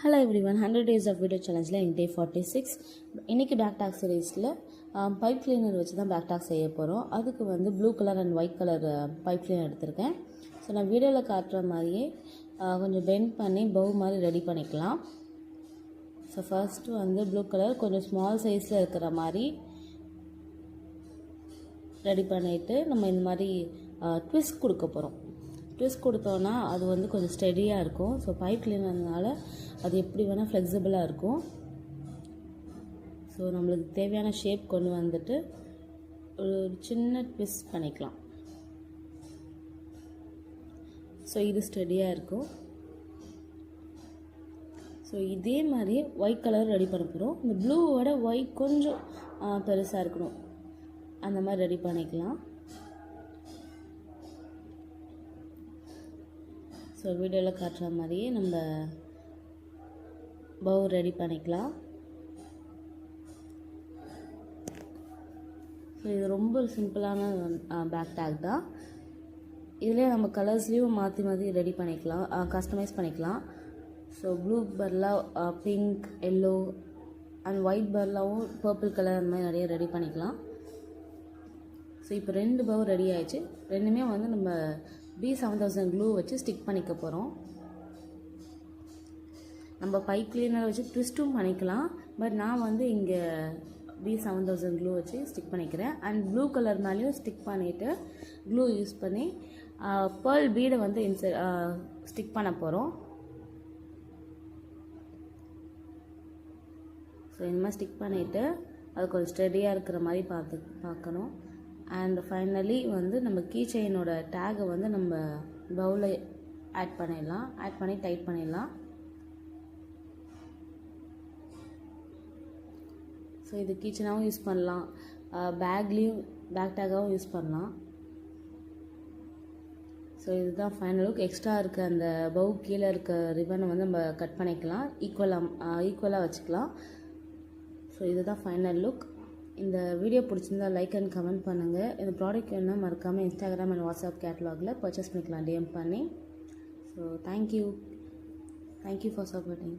Hello everyone, 100 days of video challenge in day 46. இன்னைக்கு back talk சீரீஸில் pipe cleaner வச்சு தான் பேக் டாக் செய்ய போகிறோம். அதுக்கு வந்து blue colour and white colour pipe cleaner எடுத்திருக்கேன். ஸோ நான் வீடியோவில் காட்டுற மாதிரியே கொஞ்சம் பெண்ட் பண்ணி பவு மாதிரி ரெடி பண்ணிக்கலாம். ஸோ ஃபர்ஸ்ட்டு வந்து ப்ளூ கலர் கொஞ்சம் ஸ்மால் சைஸில் இருக்கிற மாதிரி ரெடி பண்ணிவிட்டு நம்ம இந்த மாதிரி ட்விஸ்ட் கொடுக்க போகிறோம். ட்விஸ்ட் கொடுத்தோன்னா அது வந்து கொஞ்சம் ஸ்டெடியாக இருக்கும். ஸோ பைப் கிளீனர்னால அது எப்படி வேணால் ஃப்ளெக்சிபிளாக இருக்கும். ஸோ நம்மளுக்கு தேவையான ஷேப் கொண்டு வந்துட்டு ஒரு சின்ன ட்விஸ்ட் பண்ணிக்கலாம். ஸோ இது ஸ்டெடியாக இருக்கும். ஸோ இதே மாதிரி ஒயிட் கலர் ரெடி பண்ண போகிறோம். இந்த ப்ளூவோட ஒயிட் கொஞ்சம் பெருசாக இருக்கணும், அந்த மாதிரி ரெடி பண்ணிக்கலாம். ஸோ வீடியோவில் காட்டுற மாதிரியே நம்ம பவு ரெடி பண்ணிக்கலாம். ஸோ இது ரொம்ப சிம்பிளான பேக் டேக் தான். இதிலே நம்ம கலர்ஸ்லேயும் மாற்றி மாற்றி ரெடி பண்ணிக்கலாம், கஸ்டமைஸ் பண்ணிக்கலாம். ஸோ ப்ளூ பர்லாக பிங்க், எல்லோ அண்ட் ஒயிட் பர்லாவும் பர்பிள் கலர் அந்த மாதிரி நிறைய ரெடி பண்ணிக்கலாம். ஸோ இப்போ 2 பவு ரெடி ஆயிடுச்சு. ரெண்டுமே வந்து நம்ம B7000 க்ளூ வச்சு ஸ்டிக் பண்ணிக்க போகிறோம். நம்ம பைப் கிளீனர் வச்சு ட்விஸ்ட்டும் பண்ணிக்கலாம், பட் நான் வந்து இங்கே B7000 க்ளூ வச்சு ஸ்டிக் பண்ணிக்கிறேன். அண்ட் ப்ளூ கலர் மேலேயும் ஸ்டிக் பண்ணிவிட்டு க்ளூ யூஸ் பண்ணி பேர்ல் பீடை வந்து ஸ்டிக் பண்ண போகிறோம். ஸோ இந்த மாதிரி ஸ்டிக் பண்ணிவிட்டு அது கொஞ்சம் ஸ்டெடியாக இருக்கிற மாதிரி பார்க்கணும். அண்ட் ஃபைனலி வந்து நம்ம கீ செயினோட டேகை வந்து நம்ம பவுலில் ஆட் பண்ணி டைட் பண்ணிடலாம். ஸோ இது கீ செயினாகவும் யூஸ் பண்ணலாம், பேக்லேயும் பேக் டேக்காகவும் யூஸ் பண்ணலாம். ஸோ இதுதான் ஃபைனல் லுக். எக்ஸ்ட்ரா இருக்க அந்த பவு கீழே இருக்க ரிப்பனை வந்து நம்ம கட் பண்ணிக்கலாம், ஈக்குவலாக வச்சுக்கலாம். ஸோ இதுதான் ஃபைனல் லுக். இந்த வீடியோ பிடிச்சிருந்தா லைக் அண்ட் கமெண்ட் பண்ணுங்கள். இந்த ப்ராடக்ட் வேணால் மறக்காமல் இன்ஸ்டாகிராம் அண்ட் வாட்ஸ்அப் கேட்டலாகில் பர்ச்சேஸ் பண்ணிக்கலாம் DM பண்ணி. So thank you for supporting.